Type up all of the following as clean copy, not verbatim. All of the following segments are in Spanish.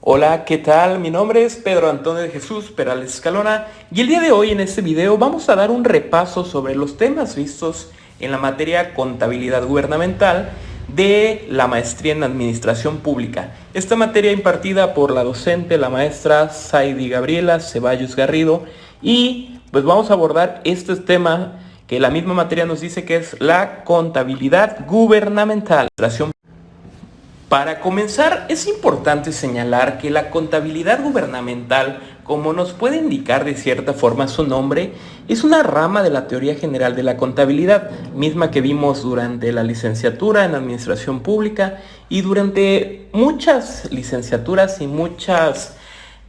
Hola, ¿qué tal? Mi nombre es Pedro Antonio de Jesús Perales Escalona y el día de hoy en este video vamos a dar un repaso sobre los temas vistos en la materia contabilidad gubernamental de la maestría en administración pública. Esta materia impartida por la docente, la maestra Saidi Gabriela Ceballos Garrido, y pues vamos a abordar este tema que la misma materia nos dice que es la contabilidad gubernamental. Para comenzar, es importante señalar que la contabilidad gubernamental, como nos puede indicar de cierta forma su nombre, es una rama de la teoría general de la contabilidad, misma que vimos durante la licenciatura en Administración Pública y durante muchas licenciaturas y muchas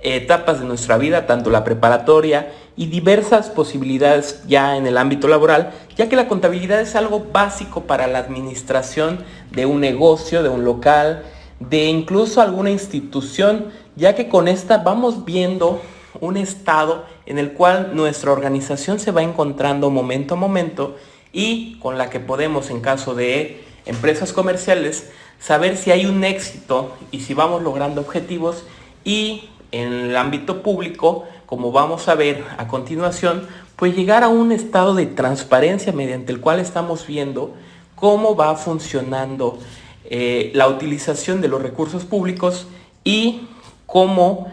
etapas de nuestra vida, tanto la preparatoria y diversas posibilidades ya en el ámbito laboral, ya que la contabilidad es algo básico para la administración de un negocio, de un local, de incluso alguna institución, ya que con esta vamos viendo un estado en el cual nuestra organización se va encontrando momento a momento y con la que podemos, en caso de empresas comerciales, saber si hay un éxito y si vamos logrando objetivos. Y en el ámbito público, como vamos a ver a continuación, pues llegar a un estado de transparencia mediante el cual estamos viendo cómo va funcionando la utilización de los recursos públicos y cómo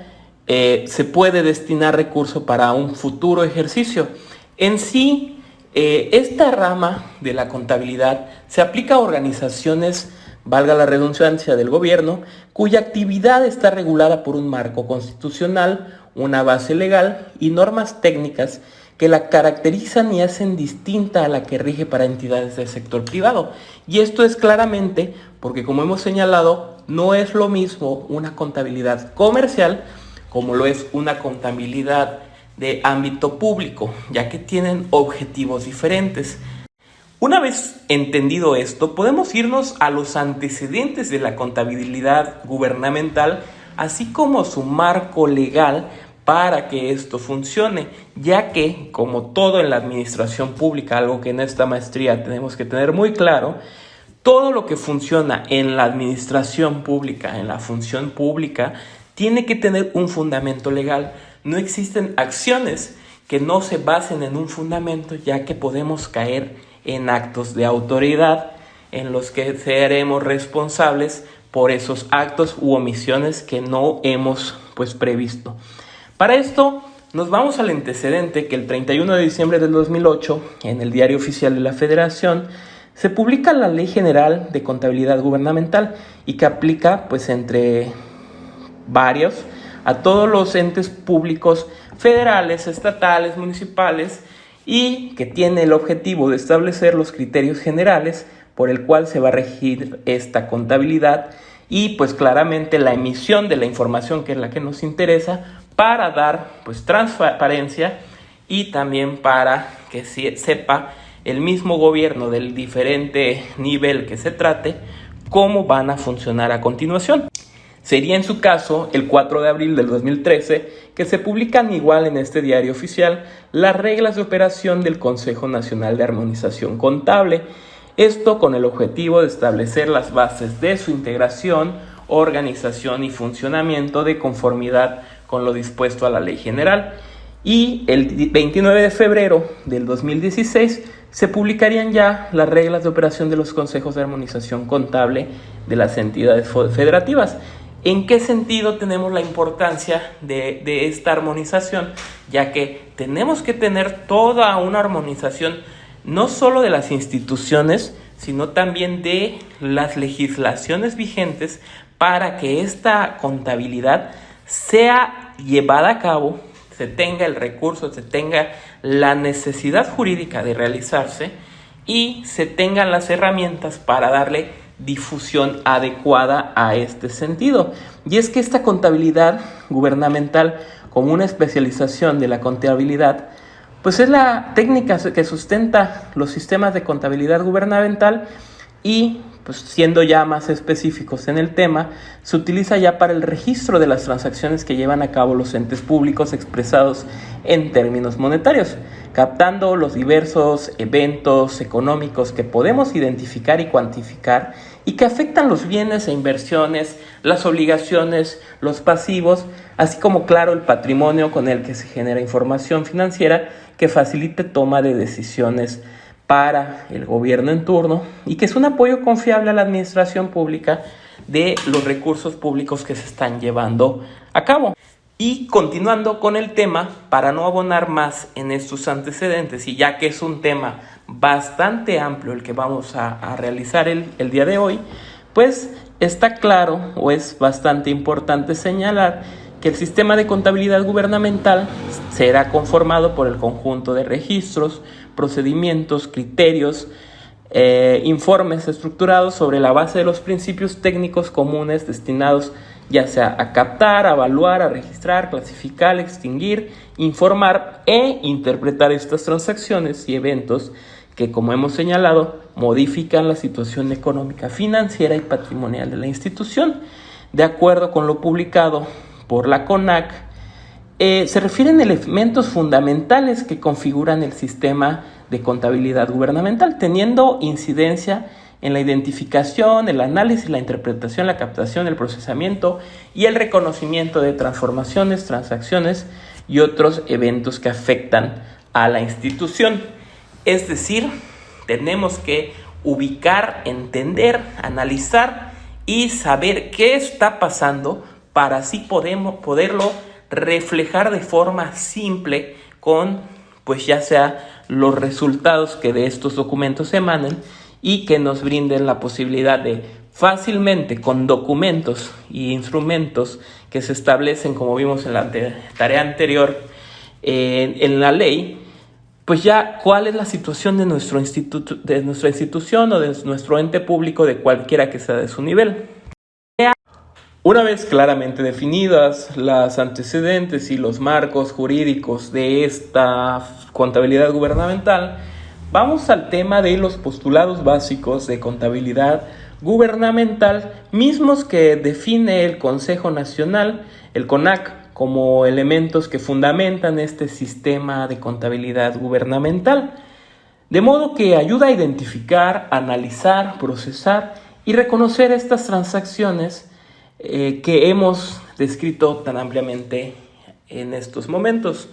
se puede destinar recursos para un futuro ejercicio. En sí, esta rama de la contabilidad se aplica a organizaciones, valga la redundancia, del gobierno, cuya actividad está regulada por un marco constitucional, una base legal y normas técnicas que la caracterizan y hacen distinta a la que rige para entidades del sector privado. Y esto es claramente porque, como hemos señalado, no es lo mismo una contabilidad comercial como lo es una contabilidad de ámbito público, ya que tienen objetivos diferentes. Una vez entendido esto, podemos irnos a los antecedentes de la contabilidad gubernamental, así como su marco legal para que esto funcione, ya que, como todo en la administración pública, algo que en esta maestría tenemos que tener muy claro, todo lo que funciona en la administración pública, en la función pública, tiene que tener un fundamento legal. No existen acciones que no se basen en un fundamento, ya que podemos caer en actos de autoridad en los que seremos responsables por esos actos u omisiones que no hemos previsto. Para esto nos vamos al antecedente que el 31 de diciembre del 2008 en el Diario Oficial de la Federación se publica la Ley General de Contabilidad Gubernamental y que aplica entre varios a todos los entes públicos federales, estatales, municipales, y que tiene el objetivo de establecer los criterios generales por el cual se va a regir esta contabilidad y claramente la emisión de la información, que es la que nos interesa, para dar transparencia y también para que sepa el mismo gobierno del diferente nivel que se trate cómo van a funcionar a continuación. Sería en su caso el 4 de abril del 2013 que se publican igual en este diario oficial las reglas de operación del Consejo Nacional de Armonización Contable. Esto con el objetivo de establecer las bases de su integración, organización y funcionamiento de conformidad con lo dispuesto a la Ley General. Y el 29 de febrero del 2016 se publicarían ya las reglas de operación de los consejos de armonización contable de las entidades federativas. ¿En qué sentido tenemos la importancia de esta armonización? Ya que tenemos que tener toda una armonización no solo de las instituciones, sino también de las legislaciones vigentes para que esta contabilidad sea llevada a cabo, se tenga el recurso, se tenga la necesidad jurídica de realizarse y se tengan las herramientas para darle difusión adecuada a este sentido. Y es que esta contabilidad gubernamental, como una especialización de la contabilidad, es la técnica que sustenta los sistemas de contabilidad gubernamental y, siendo ya más específicos en el tema, se utiliza ya para el registro de las transacciones que llevan a cabo los entes públicos expresados en términos monetarios, captando los diversos eventos económicos que podemos identificar y cuantificar y que afectan los bienes e inversiones, las obligaciones, los pasivos, así como, claro, el patrimonio con el que se genera información financiera que facilite toma de decisiones para el gobierno en turno y que es un apoyo confiable a la administración pública de los recursos públicos que se están llevando a cabo. Y continuando con el tema, para no abonar más en estos antecedentes, y ya que es un tema bastante amplio el que vamos a realizar el día de hoy, pues está claro o es bastante importante señalar que el sistema de contabilidad gubernamental será conformado por el conjunto de registros, procedimientos, criterios, informes estructurados sobre la base de los principios técnicos comunes destinados ya sea a captar, a evaluar, a registrar, clasificar, extinguir, informar e interpretar estas transacciones y eventos que, como hemos señalado, modifican la situación económica, financiera y patrimonial de la institución. De acuerdo con lo publicado por la CONAC, se refieren elementos fundamentales que configuran el sistema de contabilidad gubernamental, teniendo incidencia en la identificación, el análisis, la interpretación, la captación, el procesamiento y el reconocimiento de transformaciones, transacciones y otros eventos que afectan a la institución. Es decir, tenemos que ubicar, entender, analizar y saber qué está pasando para así poderlo reflejar de forma simple con, pues ya sea los resultados que de estos documentos emanen y que nos brinden la posibilidad de fácilmente con documentos y instrumentos que se establecen, como vimos en la tarea anterior, en la ley, pues ya cuál es la situación de nuestra institución o de nuestro ente público, de cualquiera que sea de su nivel. Una vez claramente definidas las antecedentes y los marcos jurídicos de esta contabilidad gubernamental, vamos al tema de los postulados básicos de contabilidad gubernamental, mismos que define el Consejo Nacional, el CONAC, como elementos que fundamentan este sistema de contabilidad gubernamental, de modo que ayuda a identificar, analizar, procesar y reconocer estas transacciones que hemos descrito tan ampliamente en estos momentos.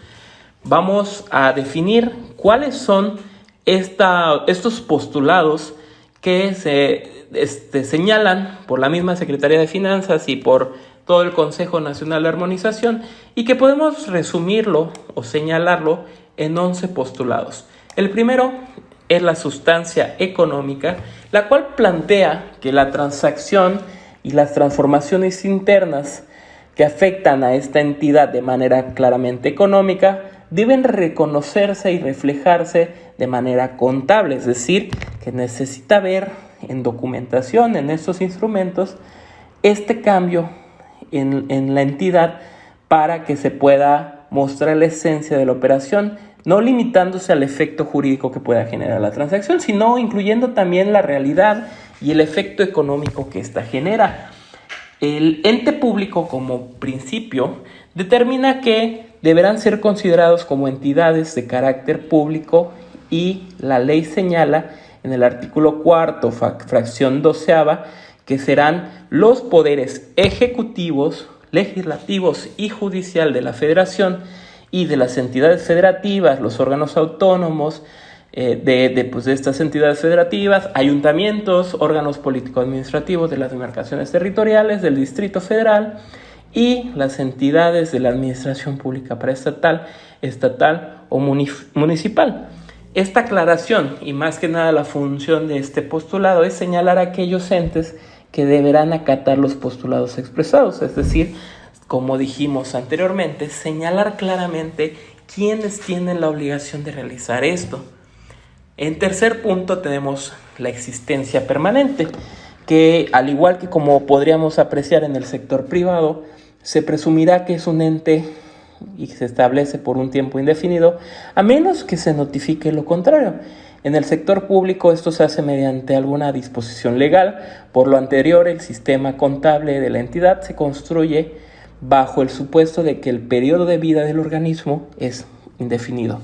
Vamos a definir cuáles son estos postulados que se señalan por la misma Secretaría de Finanzas y por todo el Consejo Nacional de Armonización, y que podemos resumirlo o señalarlo en 11 postulados. El primero es la sustancia económica, la cual plantea que la transacción y las transformaciones internas que afectan a esta entidad de manera claramente económica deben reconocerse y reflejarse de manera contable, es decir, que necesita ver en documentación, en estos instrumentos, este cambio en la entidad para que se pueda mostrar la esencia de la operación, no limitándose al efecto jurídico que pueda generar la transacción, sino incluyendo también la realidad y el efecto económico que ésta genera. El ente público, como principio, determina que deberán ser considerados como entidades de carácter público, y la ley señala en el artículo 4, fracción 12ª, que serán los poderes ejecutivos, legislativos y judicial de la Federación y de las entidades federativas, los órganos autónomos de estas entidades federativas, ayuntamientos, órganos político-administrativos de las demarcaciones territoriales, del Distrito Federal y las entidades de la administración pública preestatal, estatal o municipal. Esta aclaración y más que nada la función de este postulado es señalar a aquellos entes que deberán acatar los postulados expresados, es decir, como dijimos anteriormente, señalar claramente quiénes tienen la obligación de realizar esto. En tercer punto tenemos la existencia permanente, que al igual que como podríamos apreciar en el sector privado, se presumirá que es un ente y se establece por un tiempo indefinido, a menos que se notifique lo contrario. En el sector público esto se hace mediante alguna disposición legal. Por lo anterior, el sistema contable de la entidad se construye bajo el supuesto de que el periodo de vida del organismo es indefinido.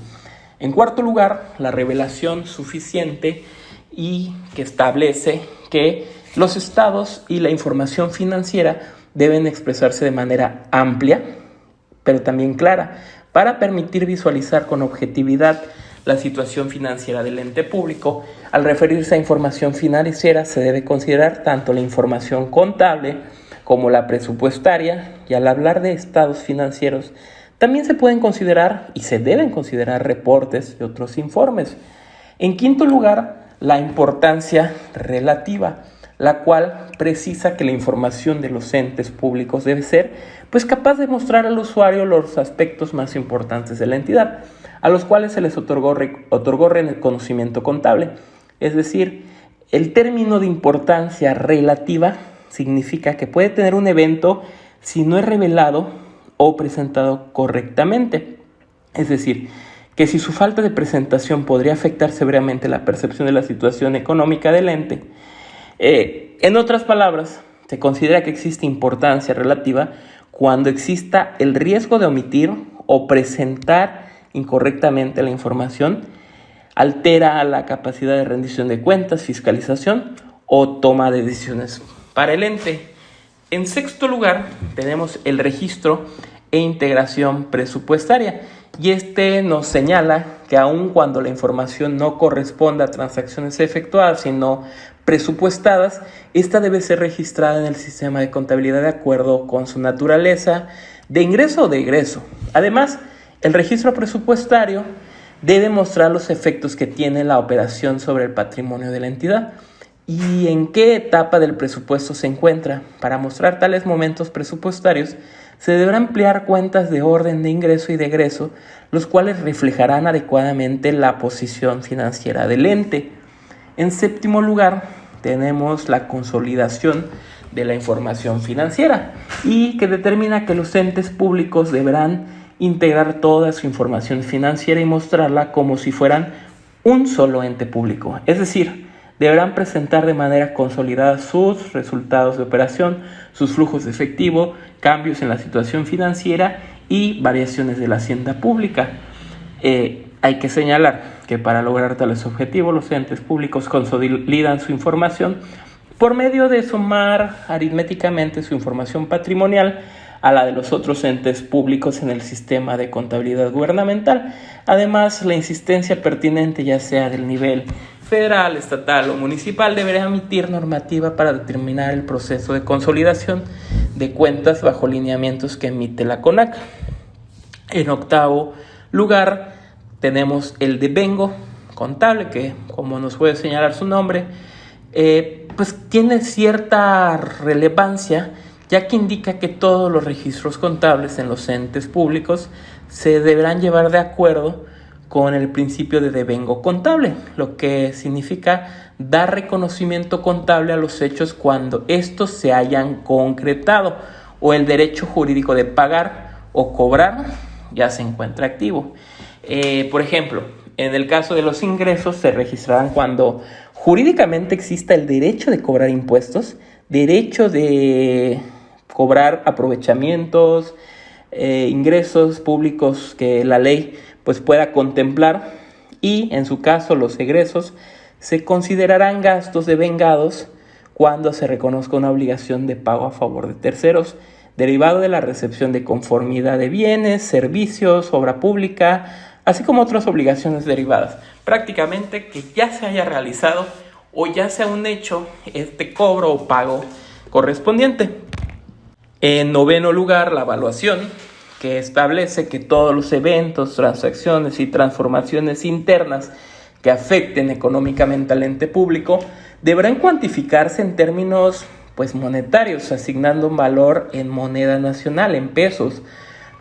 En cuarto lugar, la revelación suficiente y que establece que Los estados y la información financiera deben expresarse de manera amplia, pero también clara, para permitir visualizar con objetividad la situación financiera del ente público. Al referirse a información financiera se debe considerar tanto la información contable como la presupuestaria, y al hablar de estados financieros también se pueden considerar y se deben considerar reportes y otros informes. En quinto lugar, la importancia relativa, la cual precisa que la información de los entes públicos debe ser capaz de mostrar al usuario los aspectos más importantes de la entidad, a los cuales se les otorgó reconocimiento contable. Es decir, el término de importancia relativa significa que puede tener un evento si no es revelado o presentado correctamente. Es decir, que si su falta de presentación podría afectar severamente la percepción de la situación económica del ente. En otras palabras, se considera que existe importancia relativa cuando exista el riesgo de omitir o presentar incorrectamente la información, altera la capacidad de rendición de cuentas, fiscalización o toma de decisiones para el ente. En sexto lugar, tenemos el registro e integración presupuestaria, y este nos señala que aun cuando la información no corresponda a transacciones efectuadas sino presupuestadas, esta debe ser registrada en el sistema de contabilidad de acuerdo con su naturaleza de ingreso o de egreso. Además, el registro presupuestario debe mostrar los efectos que tiene la operación sobre el patrimonio de la entidad y en qué etapa del presupuesto se encuentra. Para mostrar tales momentos presupuestarios, se deberán emplear cuentas de orden de ingreso y de egreso, los cuales reflejarán adecuadamente la posición financiera del ente. En séptimo lugar, tenemos la consolidación de la información financiera, y que determina que los entes públicos deberán integrar toda su información financiera y mostrarla como si fueran un solo ente público. Es decir, deberán presentar de manera consolidada sus resultados de operación, sus flujos de efectivo, cambios en la situación financiera y variaciones de la hacienda pública. Hay que señalar que para lograr tales objetivos, los entes públicos consolidan su información por medio de sumar aritméticamente su información patrimonial a la de los otros entes públicos en el sistema de contabilidad gubernamental. Además, la insistencia pertinente, ya sea del nivel federal, estatal o municipal, deberá emitir normativa para determinar el proceso de consolidación de cuentas bajo lineamientos que emite la CONAC. En octavo lugar, tenemos el devengo contable, que, como nos puede señalar su nombre, tiene cierta relevancia, ya que indica que todos los registros contables en los entes públicos se deberán llevar de acuerdo con el principio de devengo contable, lo que significa dar reconocimiento contable a los hechos cuando estos se hayan concretado o el derecho jurídico de pagar o cobrar ya se encuentra activo. Por ejemplo, en el caso de los ingresos se registrarán cuando jurídicamente exista el derecho de cobrar impuestos, derecho de cobrar aprovechamientos, ingresos públicos que la ley pueda contemplar, y en su caso los egresos se considerarán gastos devengados cuando se reconozca una obligación de pago a favor de terceros derivado de la recepción de conformidad de bienes, servicios, obra pública, así como otras obligaciones derivadas. Prácticamente que ya se haya realizado o ya sea un hecho este cobro o pago correspondiente. En noveno lugar, la evaluación, que establece que todos los eventos, transacciones y transformaciones internas que afecten económicamente al ente público deberán cuantificarse en términos monetarios, asignando un valor en moneda nacional, en pesos.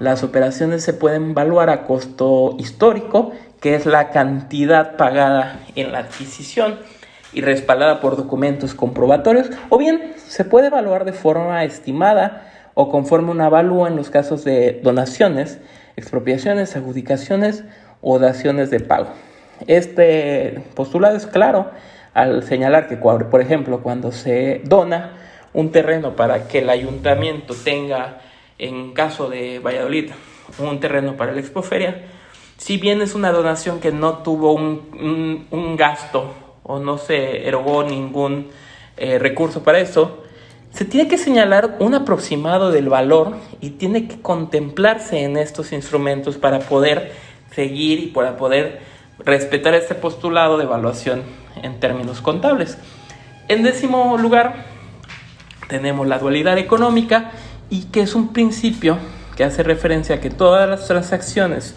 Las operaciones se pueden evaluar a costo histórico, que es la cantidad pagada en la adquisición y respaldada por documentos comprobatorios, o bien se puede evaluar de forma estimada o conforme un avalúo en los casos de donaciones, expropiaciones, adjudicaciones o daciones de pago. Este postulado es claro al señalar que, por ejemplo, cuando se dona un terreno para que el ayuntamiento tenga, en caso de Valladolid, un terreno para la expoferia, si bien es una donación que no tuvo un gasto o no se erogó ningún recurso para eso, se tiene que señalar un aproximado del valor y tiene que contemplarse en estos instrumentos para poder seguir y para poder respetar este postulado de evaluación en términos contables. En 10º lugar, tenemos la dualidad económica, y que es un principio que hace referencia a que todas las transacciones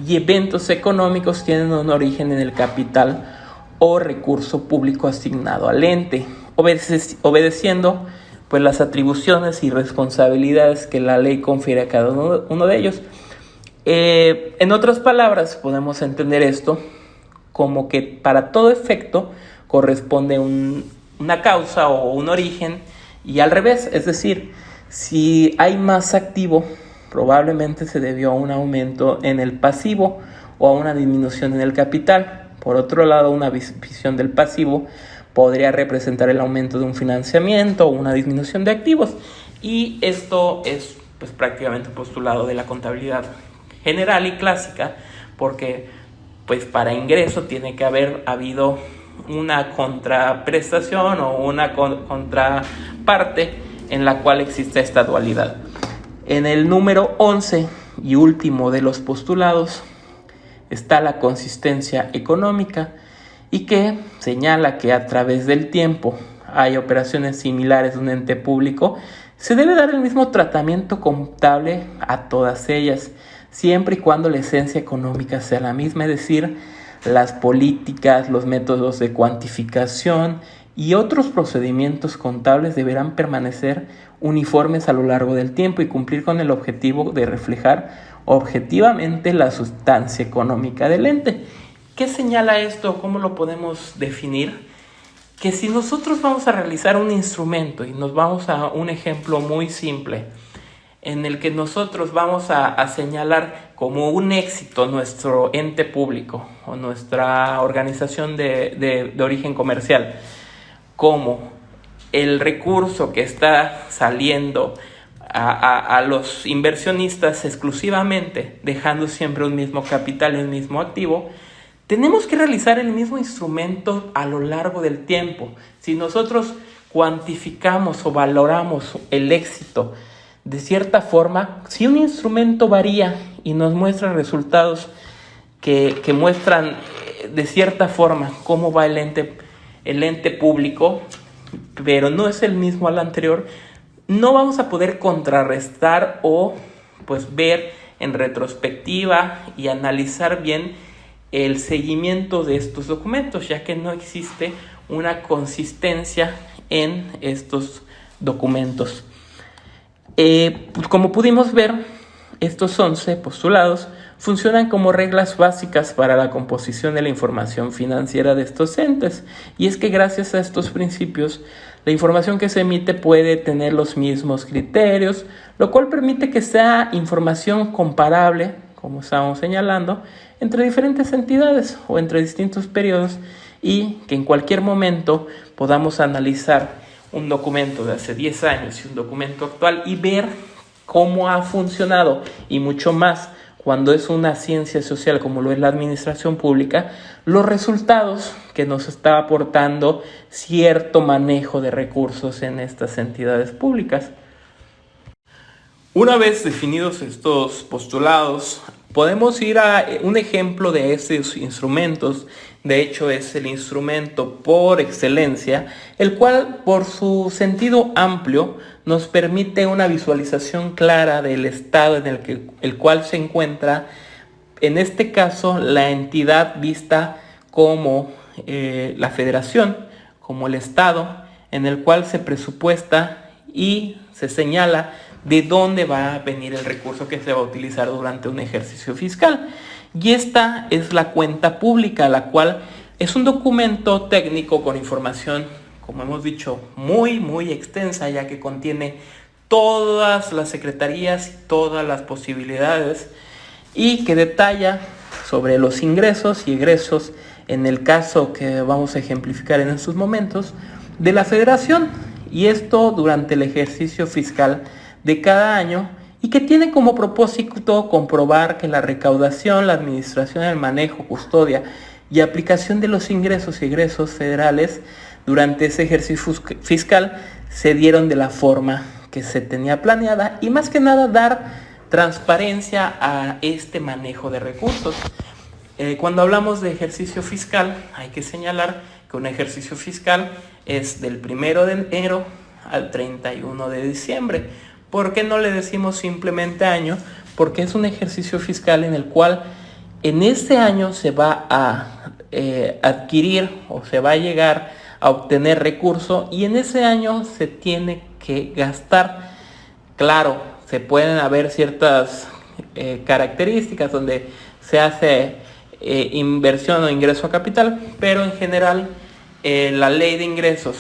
y eventos económicos tienen un origen en el capital o recurso público asignado al ente, obedeciendo pues las atribuciones y responsabilidades que la ley confiere a cada uno de ellos. En otras palabras, podemos entender esto como que para todo efecto corresponde una causa o un origen, y al revés, es decir, si hay más activo, probablemente se debió a un aumento en el pasivo o a una disminución en el capital. Por otro lado, una visión del pasivo podría representar el aumento de un financiamiento o una disminución de activos. Y esto es pues prácticamente un postulado de la contabilidad general y clásica, porque pues para ingreso tiene que haber habido una contraprestación o una contraparte en la cual existe esta dualidad. En el número 11 y último de los postulados está la consistencia económica, y que señala que a través del tiempo hay operaciones similares de un ente público, se debe dar el mismo tratamiento contable a todas ellas, siempre y cuando la esencia económica sea la misma, es decir, las políticas, los métodos de cuantificación y otros procedimientos contables deberán permanecer uniformes a lo largo del tiempo y cumplir con el objetivo de reflejar objetivamente la sustancia económica del ente. ¿Qué señala esto? ¿Cómo lo podemos definir? Que si nosotros vamos a realizar un instrumento, y nos vamos a un ejemplo muy simple, en el que nosotros vamos a señalar como un éxito nuestro ente público o nuestra organización de origen comercial, como el recurso que está saliendo a los inversionistas exclusivamente, dejando siempre un mismo capital y un mismo activo, tenemos que realizar el mismo instrumento a lo largo del tiempo. Si nosotros cuantificamos o valoramos el éxito de cierta forma, si un instrumento varía y nos muestra resultados que muestran de cierta forma cómo va el ente público, pero no es el mismo al anterior, no vamos a poder contrarrestar o pues ver en retrospectiva y analizar bien el seguimiento de estos documentos, ya que no existe una consistencia en estos documentos. Como pudimos ver, estos 11 postulados funcionan como reglas básicas para la composición de la información financiera de estos entes, y es que gracias a estos principios la información que se emite puede tener los mismos criterios, lo cual permite que sea información comparable, como estábamos señalando, entre diferentes entidades o entre distintos periodos, y que en cualquier momento podamos analizar un documento de hace 10 años y un documento actual y ver cómo ha funcionado, y mucho más cuando es una ciencia social como lo es la administración pública, los resultados que nos está aportando cierto manejo de recursos en estas entidades públicas. Una vez definidos estos postulados, podemos ir a un ejemplo de estos instrumentos. De hecho, es el instrumento por excelencia, el cual por su sentido amplio nos permite una visualización clara del estado en el cual se encuentra, en este caso, la entidad vista como la federación, como el estado, en el cual se presupuesta y se señala de dónde va a venir el recurso que se va a utilizar durante un ejercicio fiscal. Y esta es la cuenta pública, la cual es un documento técnico con información, como hemos dicho, muy extensa, ya que contiene todas las secretarías y todas las posibilidades, y que detalla sobre los ingresos y egresos, en el caso que vamos a ejemplificar en estos momentos, de la federación, y esto durante el ejercicio fiscal de cada año, y que tiene como propósito comprobar que la recaudación, la administración, el manejo, custodia y aplicación de los ingresos y egresos federales durante ese ejercicio fiscal se dieron de la forma que se tenía planeada y más que nada dar transparencia a este manejo de recursos. Cuando hablamos de ejercicio fiscal, hay que señalar que un ejercicio fiscal es del 1 de enero al 31 de diciembre. ¿Por qué no le decimos simplemente año? Porque es un ejercicio fiscal en el cual en este año se va a adquirir o se va a llegar a obtener recurso y en ese año se tiene que gastar. Claro, se pueden haber ciertas características donde se hace inversión o ingreso a capital, pero en general la ley de ingresos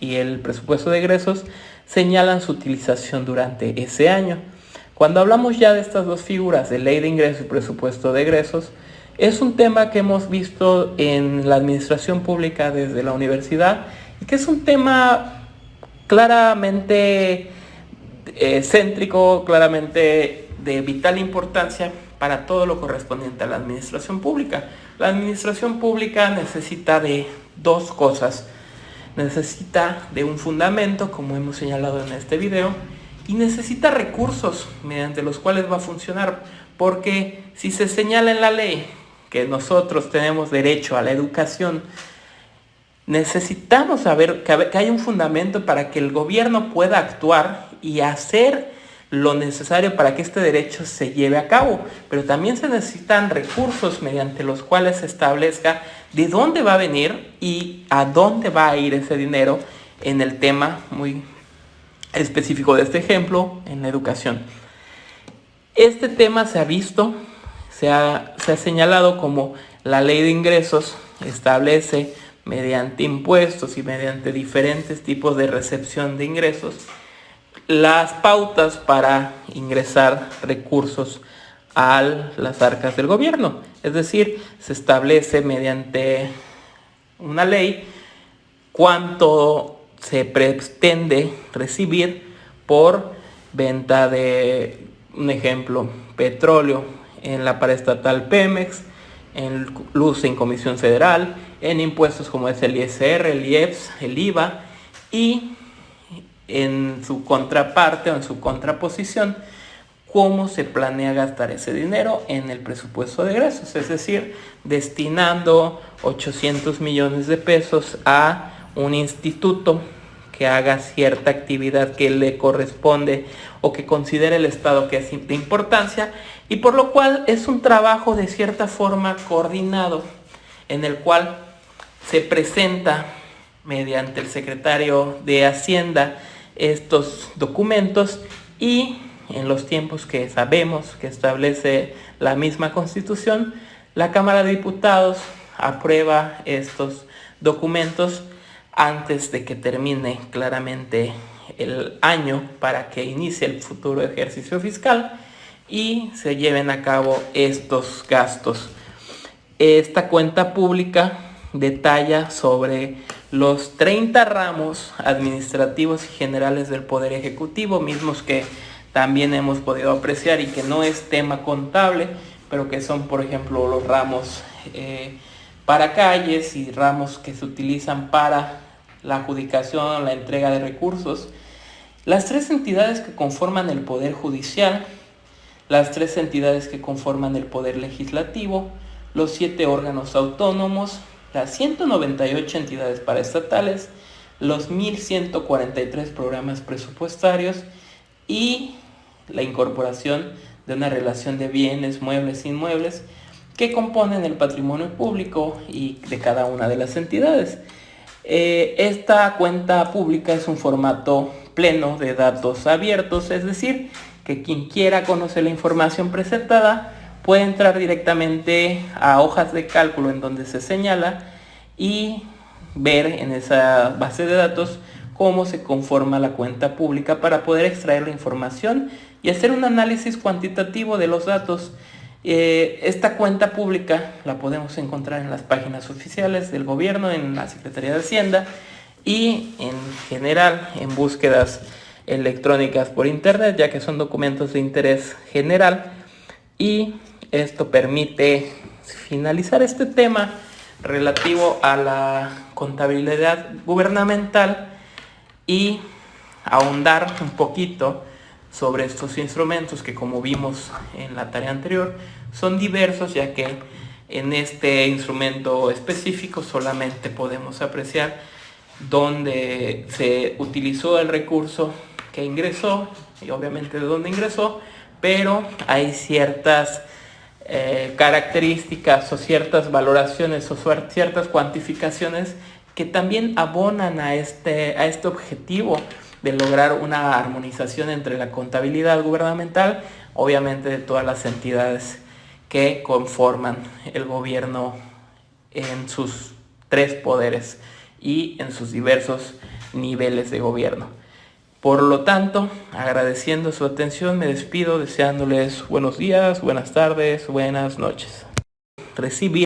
y el presupuesto de egresos señalan su utilización durante ese año. Cuando hablamos ya de estas dos figuras, de ley de ingresos y presupuesto de egresos, es un tema que hemos visto en la administración pública desde la universidad y que es un tema claramente céntrico, claramente de vital importancia para todo lo correspondiente a la administración pública. La administración pública necesita de dos cosas. Necesita de un fundamento, como hemos señalado en este video, y necesita recursos mediante los cuales va a funcionar, porque si se señala en la ley que nosotros tenemos derecho a la educación, necesitamos saber que hay un fundamento para que el gobierno pueda actuar y hacer lo necesario para que este derecho se lleve a cabo, pero también se necesitan recursos mediante los cuales se establezca de dónde va a venir y a dónde va a ir ese dinero en el tema muy específico de este ejemplo, en la educación. Este tema se ha visto, se ha señalado como la ley de ingresos establece mediante impuestos y mediante diferentes tipos de recepción de ingresos las pautas para ingresar recursos a las arcas del gobierno. Es decir, se establece mediante una ley cuánto se pretende recibir por venta de, un ejemplo, petróleo en la paraestatal Pemex, en luz en Comisión Federal, en impuestos como es el ISR, el IEPS, el IVA y en su contraparte o en su contraposición, cómo se planea gastar ese dinero en el presupuesto de egresos, es decir, destinando 800 millones de pesos a un instituto que haga cierta actividad que le corresponde o que considere el Estado que es de importancia, y por lo cual es un trabajo de cierta forma coordinado en el cual se presenta mediante el secretario de Hacienda estos documentos y en los tiempos que sabemos que establece la misma Constitución, la Cámara de Diputados aprueba estos documentos antes de que termine claramente el año para que inicie el futuro ejercicio fiscal y se lleven a cabo estos gastos. Esta cuenta pública detalla sobre los 30 ramos administrativos y generales del Poder Ejecutivo, mismos que también hemos podido apreciar y que no es tema contable, pero que son, por ejemplo, los ramos para calles y ramos que se utilizan para la adjudicación, la entrega de recursos. Las tres entidades que conforman el Poder Judicial, las tres entidades que conforman el Poder Legislativo, los 7 órganos autónomos, las 198 entidades paraestatales, los 1.143 programas presupuestarios y la incorporación de una relación de bienes, muebles e inmuebles que componen el patrimonio público y de cada una de las entidades. Esta cuenta pública es un formato pleno de datos abiertos, es decir, que quien quiera conocer la información presentada puede entrar directamente a hojas de cálculo en donde se señala y ver en esa base de datos cómo se conforma la cuenta pública para poder extraer la información y hacer un análisis cuantitativo de los datos. Esta cuenta pública la podemos encontrar en las páginas oficiales del gobierno, en la Secretaría de Hacienda y en general en búsquedas electrónicas por internet, ya que son documentos de interés general, y esto permite finalizar este tema relativo a la contabilidad gubernamental y ahondar un poquito sobre estos instrumentos que, como vimos en la tarea anterior, son diversos, ya que en este instrumento específico solamente podemos apreciar dónde se utilizó el recurso que ingresó y obviamente de dónde ingresó, pero hay ciertas características o ciertas valoraciones o ciertas cuantificaciones que también abonan a este objetivo de lograr una armonización entre la contabilidad gubernamental, obviamente de todas las entidades que conforman el gobierno en sus tres poderes y en sus diversos niveles de gobierno. Por lo tanto, agradeciendo su atención, me despido deseándoles buenos días, buenas tardes, buenas noches. Recibí